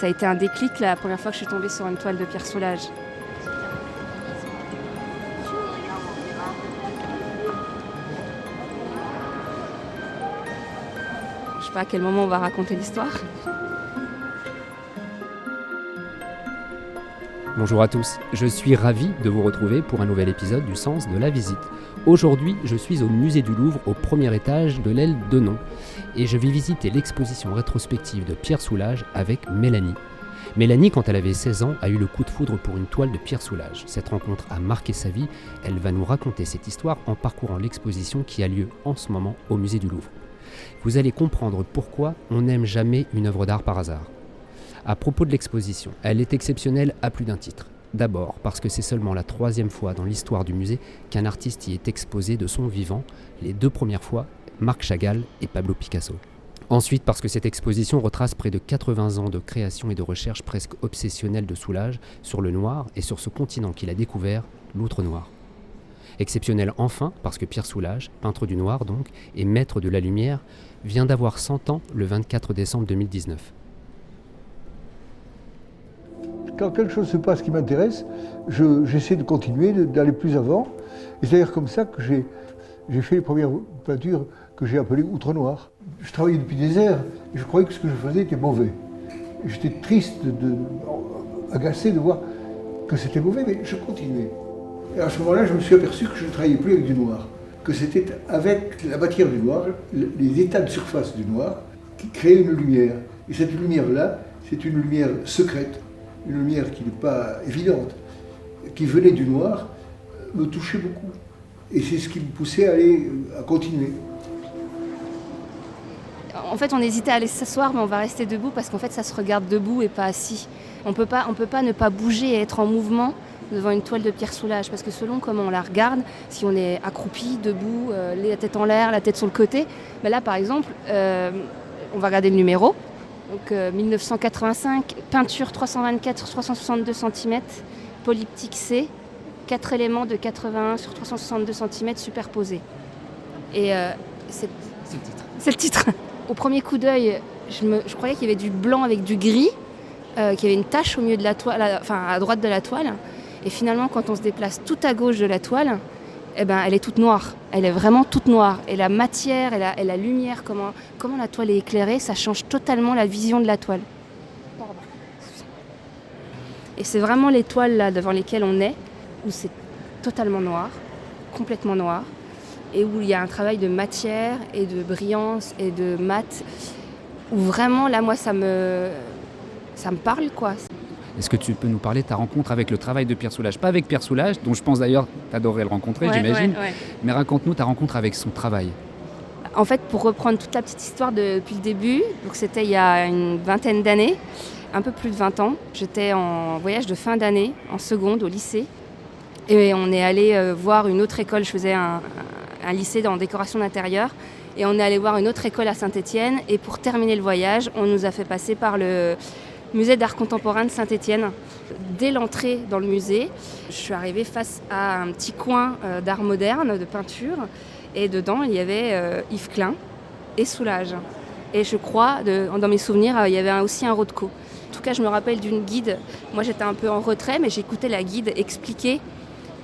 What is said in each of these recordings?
ça a été un déclic la première fois que je suis tombée sur une toile de Pierre Soulages. Je sais pas à quel moment on va raconter l'histoire. Bonjour à tous, je suis ravi de vous retrouver pour un nouvel épisode du Sens de la Visite. Aujourd'hui, je suis au musée du Louvre, au premier étage de l'aile Denon, et je vais visiter l'exposition rétrospective de Pierre Soulages avec Mélanie. Mélanie, quand elle avait 16 ans, a eu le coup de foudre pour une toile de Pierre Soulages. Cette rencontre a marqué sa vie, elle va nous raconter cette histoire en parcourant l'exposition qui a lieu en ce moment au musée du Louvre. Vous allez comprendre pourquoi on n'aime jamais une œuvre d'art par hasard. À propos de l'exposition, elle est exceptionnelle à plus d'un titre. D'abord parce que c'est seulement la 3e fois dans l'histoire du musée qu'un artiste y est exposé de son vivant, les 2 premières fois, Marc Chagall et Pablo Picasso. Ensuite parce que cette exposition retrace près de 80 ans de création et de recherche presque obsessionnelle de Soulages sur le noir et sur ce continent qu'il a découvert, l'outre-noir. Exceptionnel enfin parce que Pierre Soulages, peintre du noir donc, et maître de la lumière, vient d'avoir 100 ans le 24 décembre 2019. Quand quelque chose se passe qui m'intéresse, j'essaie de continuer, d'aller plus avant. Et c'est d'ailleurs comme ça que j'ai fait les premières peintures que j'ai appelées outre-noir. Je travaillais depuis des heures et je croyais que ce que je faisais était mauvais. J'étais triste, agacé de voir que c'était mauvais, mais je continuais. Et à ce moment-là, je me suis aperçu que je ne travaillais plus avec du noir, que c'était avec la matière du noir, les états de surface du noir, qui créaient une lumière. Et cette lumière-là, c'est une lumière secrète. Une lumière qui n'est pas évidente, qui venait du noir, me touchait beaucoup. Et c'est ce qui me poussait à continuer. En fait, on hésitait à aller s'asseoir, mais on va rester debout parce qu'en fait, ça se regarde debout et pas assis. On peut pas ne pas bouger et être en mouvement devant une toile de Pierre Soulages, parce que selon comment on la regarde, si on est accroupi, debout, la tête en l'air, la tête sur le côté, ben là, par exemple, on va regarder le numéro. Donc 1985, peinture 324 sur 362 cm, polyptyque C, 4 éléments de 81 sur 362 cm superposés. Et c'est le titre. Au premier coup d'œil, je croyais qu'il y avait du blanc avec du gris, qu'il y avait une tache au milieu de la toile, à droite de la toile. Et finalement, quand on se déplace tout à gauche de la toile, eh ben, elle est toute noire. Elle est vraiment toute noire. Et la matière et la lumière, comment la toile est éclairée, ça change totalement la vision de la toile. Et c'est vraiment les toiles là, devant lesquelles on est, où c'est totalement noir, complètement noir, et où il y a un travail de matière et de brillance et de mat, où vraiment, là, moi, ça me parle, quoi. Est-ce que tu peux nous parler de ta rencontre avec le travail de Pierre Soulages ? Pas avec Pierre Soulages, dont je pense d'ailleurs t'adorerais le rencontrer, j'imagine. Ouais. Mais raconte-nous ta rencontre avec son travail. En fait, pour reprendre toute la petite histoire depuis le début, donc c'était il y a une vingtaine d'années, un peu plus de 20 ans. J'étais en voyage de fin d'année, en seconde, au lycée. Et on est allé voir une autre école. Je faisais un lycée en décoration d'intérieur. Et on est allé voir une autre école à Saint-Étienne. Et pour terminer le voyage, on nous a fait passer par le musée d'art contemporain de Saint-Étienne. Dès l'entrée dans le musée, je suis arrivée face à un petit coin d'art moderne, de peinture. Et dedans, il y avait Yves Klein et Soulages. Et je crois, dans mes souvenirs, il y avait aussi un Rothko. En tout cas, je me rappelle d'une guide. Moi, j'étais un peu en retrait, mais j'écoutais la guide expliquer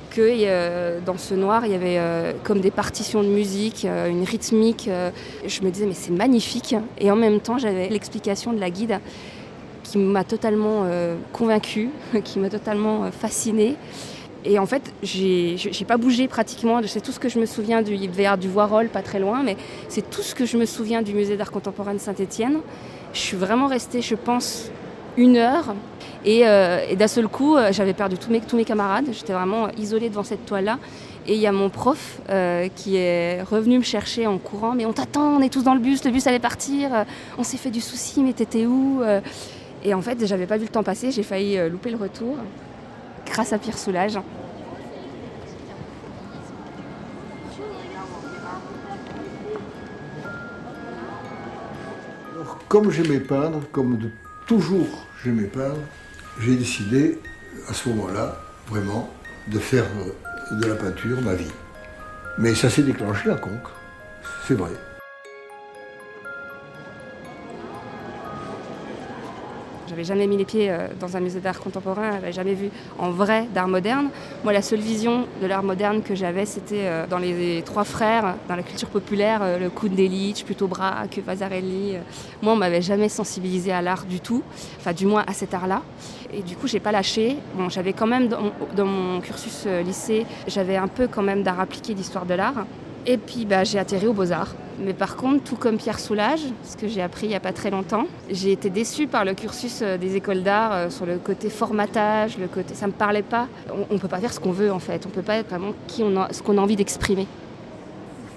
que dans ce noir, il y avait comme des partitions de musique, une rythmique. Je me disais, mais c'est magnifique. Et en même temps, j'avais l'explication de la guide qui m'a totalement convaincue, qui m'a totalement fascinée. Et en fait, j'ai pas bougé pratiquement. C'est tout ce que je me souviens il devait y avoir du Voirol, pas très loin, mais c'est tout ce que je me souviens du musée d'art contemporain de Saint-Étienne. Je suis vraiment restée, je pense, 1 heure. Et d'un seul coup, j'avais perdu tous mes camarades. J'étais vraiment isolée devant cette toile-là. Et il y a mon prof qui est revenu me chercher en courant. Mais on t'attend, on est tous dans le bus allait partir. On s'est fait du souci, mais t'étais où ? Et en fait, j'avais pas vu le temps passer, j'ai failli louper le retour, grâce à Pierre Soulages. Alors, comme j'aimais peindre, comme de toujours j'aimais peindre, j'ai décidé, à ce moment-là, vraiment, de faire de la peinture ma vie. Mais ça s'est déclenché à Conques, c'est vrai. J'avais jamais mis les pieds dans un musée d'art contemporain, j'avais jamais vu en vrai d'art moderne. Moi, la seule vision de l'art moderne que j'avais, c'était dans les Trois Frères, dans la culture populaire, le Kundelic, plutôt Braque, Vasarely. Moi, on m'avait jamais sensibilisée à l'art du tout, enfin du moins à cet art-là. Et du coup, j'ai pas lâché. Bon, j'avais quand même dans mon cursus lycée, j'avais un peu quand même d'art appliqué, d'histoire de l'art. Et puis j'ai atterri aux Beaux-Arts. Mais par contre, tout comme Pierre Soulages, ce que j'ai appris il n'y a pas très longtemps, j'ai été déçue par le cursus des écoles d'art sur le côté formatage, ça ne me parlait pas. On ne peut pas faire ce qu'on veut en fait, on ne peut pas être vraiment ce qu'on a envie d'exprimer.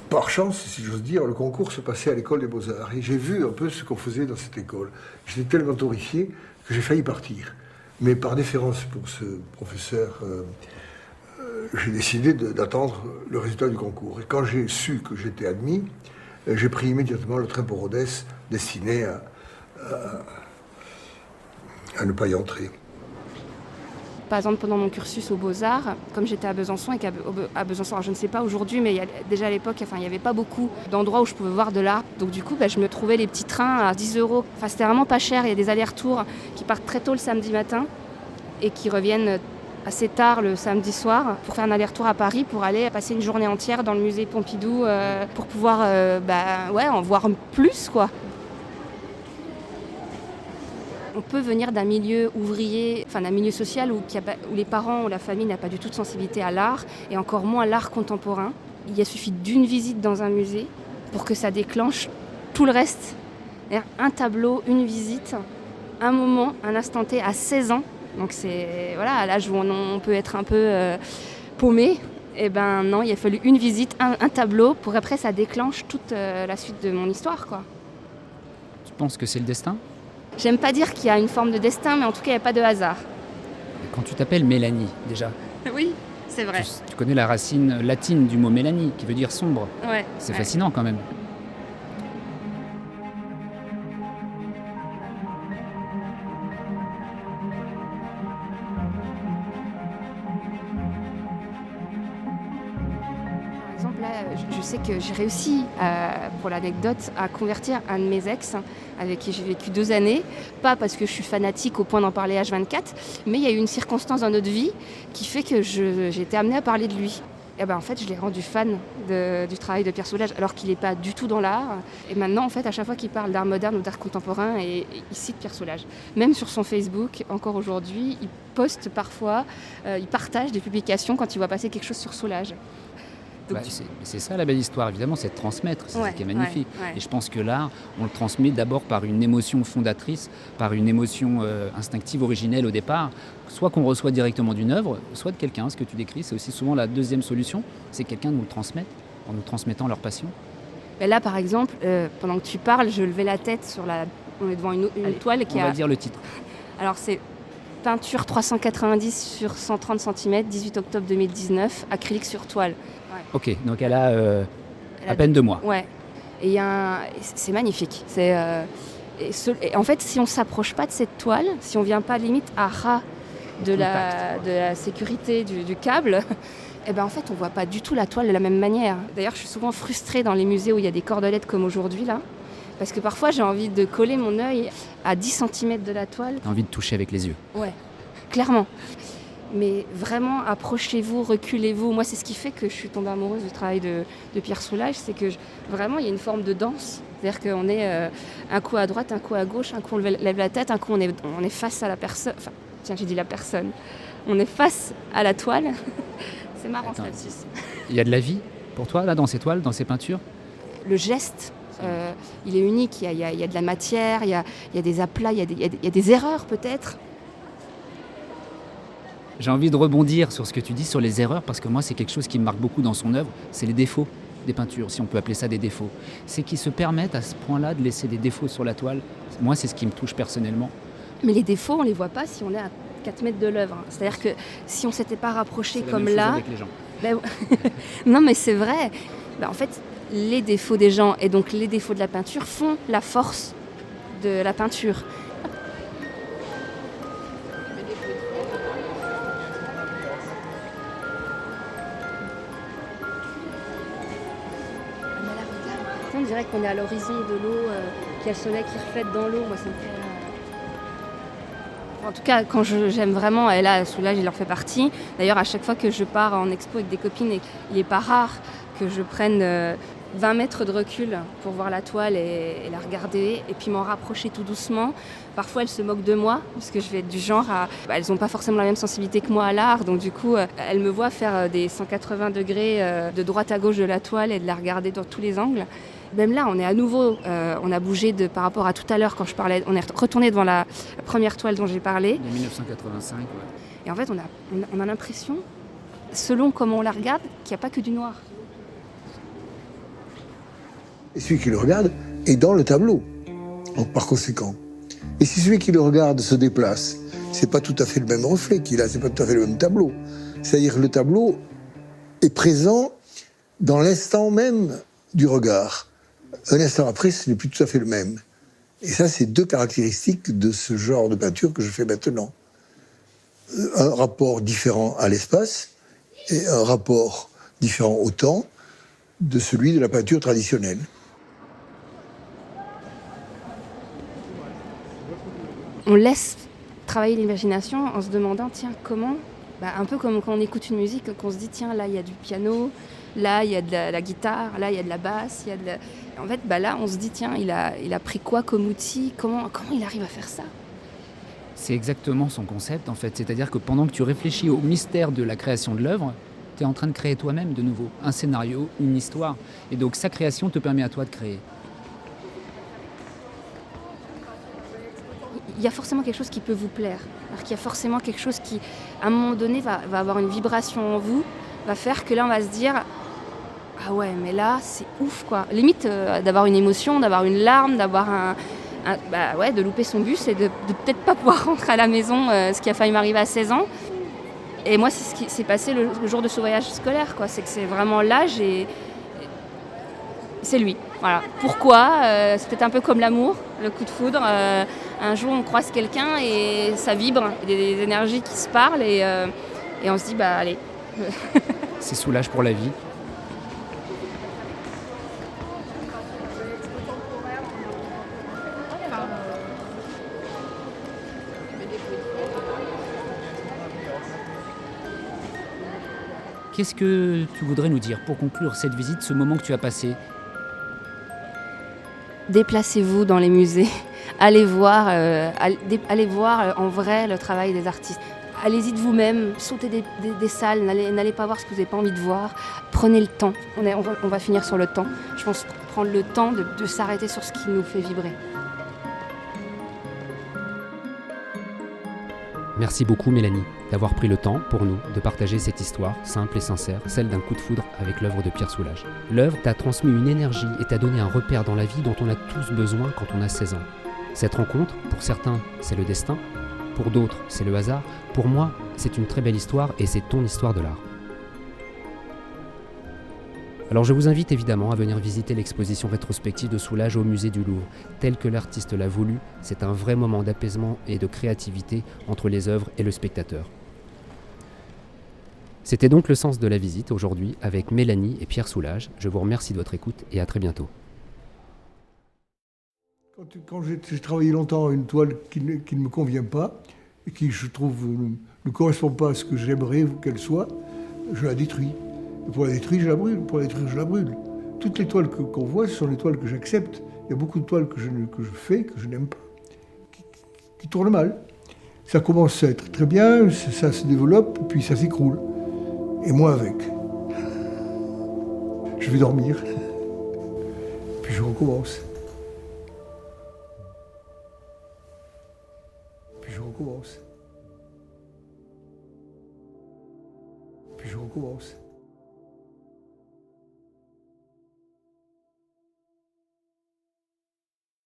Par chance, si j'ose dire, le concours se passait à l'école des Beaux-Arts et j'ai vu un peu ce qu'on faisait dans cette école. J'étais tellement horrifié que j'ai failli partir. Mais par déférence pour ce professeur, j'ai décidé d'attendre le résultat du concours. Et quand j'ai su que j'étais admis, j'ai pris immédiatement le train pour Rodez, destiné à ne pas y entrer. Par exemple, pendant mon cursus aux Beaux-Arts, comme j'étais à Besançon, et qu'à Besançon, alors je ne sais pas aujourd'hui, mais déjà à l'époque, il n'y avait pas beaucoup d'endroits où je pouvais voir de l'art. Donc du coup, je me trouvais les petits trains à 10 €. Enfin, c'était vraiment pas cher. Il y a des allers-retours qui partent très tôt le samedi matin et qui reviennent assez tard le samedi soir pour faire un aller-retour à Paris, pour aller passer une journée entière dans le musée Pompidou pour pouvoir en voir plus, quoi. On peut venir d'un milieu ouvrier, enfin d'un milieu social où les parents ou la famille n'a pas du tout de sensibilité à l'art, et encore moins à l'art contemporain. Il suffit d'une visite dans un musée pour que ça déclenche tout le reste. Un tableau, une visite, un moment, un instant T à 16 ans. Donc c'est à l'âge où on peut être un peu paumé. Et non, il a fallu une visite, un tableau, pour après ça déclenche toute la suite de mon histoire, quoi. Tu penses que c'est le destin ? J'aime pas dire qu'il y a une forme de destin, mais en tout cas il n'y a pas de hasard. Quand tu t'appelles Mélanie, déjà. Oui, c'est vrai. Tu connais la racine latine du mot Mélanie, qui veut dire sombre. Ouais. C'est fascinant quand même. Je sais que j'ai réussi, pour l'anecdote, à convertir un de mes ex, avec qui j'ai vécu 2 années. Pas parce que je suis fanatique au point d'en parler H24, mais il y a eu une circonstance dans notre vie qui fait que j'ai été amenée à parler de lui. Et en fait, je l'ai rendu fan du travail de Pierre Soulages, alors qu'il n'est pas du tout dans l'art. Et maintenant, en fait, à chaque fois qu'il parle d'art moderne ou d'art contemporain, il cite Pierre Soulages. Même sur son Facebook, encore aujourd'hui, il poste parfois, il partage des publications quand il voit passer quelque chose sur Soulages. C'est ça la belle histoire, évidemment, c'est de transmettre, c'est ce qui est magnifique. Ouais. Et je pense que l'art, on le transmet d'abord par une émotion fondatrice, par une émotion instinctive, originelle au départ, soit qu'on reçoit directement d'une œuvre, soit de quelqu'un. Ce que tu décris, c'est aussi souvent la deuxième solution, c'est que quelqu'un nous le transmette, en nous transmettant leur passion. Mais là, par exemple, pendant que tu parles, je levais la tête on est devant une toile qui on va dire le titre. Alors c'est peinture 390 sur 130 cm, 18 octobre 2019, acrylique sur toile. Ouais. Ok, donc elle a à peine 2 mois. Ouais, et c'est magnifique. Et en fait, si on ne s'approche pas de cette toile, si on ne vient pas limite à ras de la sécurité du câble, en fait, on ne voit pas du tout la toile de la même manière. D'ailleurs, je suis souvent frustrée dans les musées où il y a des cordelettes comme aujourd'hui, là. Parce que parfois, j'ai envie de coller mon œil à 10 cm de la toile. T'as envie de toucher avec les yeux. Ouais, clairement. Mais vraiment, approchez-vous, reculez-vous. Moi, c'est ce qui fait que je suis tombée amoureuse du travail de Pierre Soulages. C'est que vraiment, il y a une forme de danse. C'est-à-dire qu'on est un coup à droite, un coup à gauche, un coup on lève la tête, un coup on est face à la personne. Enfin, tiens, j'ai dit la personne. On est face à la toile. C'est marrant, ce lapsus. Il y a de la vie pour toi, là, dans ces toiles, dans ces peintures ? Le geste, il est unique. Il y a de la matière, il y a des aplats, il y a des erreurs peut-être. J'ai envie de rebondir sur ce que tu dis sur les erreurs, parce que moi, c'est quelque chose qui me marque beaucoup dans son œuvre, c'est les défauts des peintures, si on peut appeler ça des défauts. C'est qu'ils se permettent à ce point-là de laisser des défauts sur la toile. Moi, c'est ce qui me touche personnellement. Mais les défauts, on ne les voit pas si on est à 4 mètres de l'œuvre. C'est-à-dire que si on ne s'était pas rapproché c'est comme la même là... chose avec les gens. Non, mais c'est vrai. En fait, les défauts des gens et donc les défauts de la peinture font la force de la peinture. On dirait qu'on est à l'horizon de l'eau, qu'il y a le soleil qui reflète dans l'eau. Moi, ça me fait... En tout cas, quand j'aime vraiment, et là, Soulage, il en fait partie. D'ailleurs, à chaque fois que je pars en expo avec des copines, il n'est pas rare que je prenne 20 mètres de recul pour voir la toile et la regarder, et puis m'en rapprocher tout doucement. Parfois, elles se moquent de moi, parce que je vais être du genre à... elles n'ont pas forcément la même sensibilité que moi à l'art, donc du coup, elles me voient faire des 180 degrés de droite à gauche de la toile et de la regarder dans tous les angles. Même là, on est à nouveau, on a bougé par rapport à tout à l'heure quand je parlais, on est retourné devant la première toile dont j'ai parlé. De 1985, ouais. Et en fait, on a l'impression, selon comment on la regarde, qu'il n'y a pas que du noir. Et celui qui le regarde est dans le tableau, donc par conséquent. Et si celui qui le regarde se déplace, c'est pas tout à fait le même reflet qu'il a, c'est pas tout à fait le même tableau. C'est-à-dire que le tableau est présent dans l'instant même du regard. Un instant après, ce n'est plus tout à fait le même. Et ça, c'est deux caractéristiques de ce genre de peinture que je fais maintenant. Un rapport différent à l'espace et un rapport différent au temps de celui de la peinture traditionnelle. On laisse travailler l'imagination en se demandant, tiens, comment, un peu comme quand on écoute une musique, qu'on se dit, tiens, là, il y a du piano, là, il y a de la guitare, là, il y a de la basse, il y a de la... En fait, là, on se dit, tiens, il a pris quoi comme outil, comment il arrive à faire ça? C'est exactement son concept, en fait. C'est-à-dire que pendant que tu réfléchis au mystère de la création de l'œuvre, tu es en train de créer toi-même de nouveau un scénario, une histoire. Et donc, sa création te permet à toi de créer. Il y a forcément quelque chose qui peut vous plaire. Alors qu'il y a forcément quelque chose qui, à un moment donné, va avoir une vibration en vous, va faire que là, on va se dire « Ah ouais, mais là, c'est ouf, quoi ». Limite d'avoir une émotion, d'avoir une larme, d'avoir de louper son bus et de peut-être pas pouvoir rentrer à la maison, ce qui a failli m'arriver à 16 ans. Et moi, c'est ce qui s'est passé le jour de ce voyage scolaire, quoi. C'est que c'est vraiment là, c'est lui. Voilà. Pourquoi c'est peut-être un peu comme l'amour, le coup de foudre. Un jour, on croise quelqu'un et ça vibre, il y a des énergies qui se parlent et on se dit, allez. C'est Soulage pour la vie. Qu'est-ce que tu voudrais nous dire pour conclure cette visite, ce moment que tu as passé? Déplacez-vous dans les musées, allez voir en vrai le travail des artistes. Allez-y de vous-même, sautez des salles, n'allez pas voir ce que vous n'avez pas envie de voir. Prenez le temps, on va finir sur le temps. Je pense prendre le temps de s'arrêter sur ce qui nous fait vibrer. Merci beaucoup Mélanie d'avoir pris le temps pour nous de partager cette histoire simple et sincère, celle d'un coup de foudre avec l'œuvre de Pierre Soulages. L'œuvre t'a transmis une énergie et t'a donné un repère dans la vie dont on a tous besoin quand on a 16 ans. Cette rencontre, pour certains, c'est le destin, pour d'autres, c'est le hasard. Pour moi, c'est une très belle histoire et c'est ton histoire de l'art. Alors je vous invite évidemment à venir visiter l'exposition rétrospective de Soulages au musée du Louvre. Tel que l'artiste l'a voulu, c'est un vrai moment d'apaisement et de créativité entre les œuvres et le spectateur. C'était donc le sens de la visite aujourd'hui avec Mélanie et Pierre Soulages. Je vous remercie de votre écoute et à très bientôt. Quand j'ai travaillé longtemps à une toile qui ne me convient pas et qui, je trouve, ne correspond pas à ce que j'aimerais qu'elle soit, je la détruis. Et pour la détruire, je la brûle. Pour la détruire, je la brûle. Toutes les toiles qu'on voit, ce sont les toiles que j'accepte. Il y a beaucoup de toiles que je fais, que je n'aime pas, qui tournent mal. Ça commence à être très bien, ça se développe, puis ça s'écroule. Et moi avec. Je vais dormir. Puis je recommence. Puis je recommence. Puis je recommence.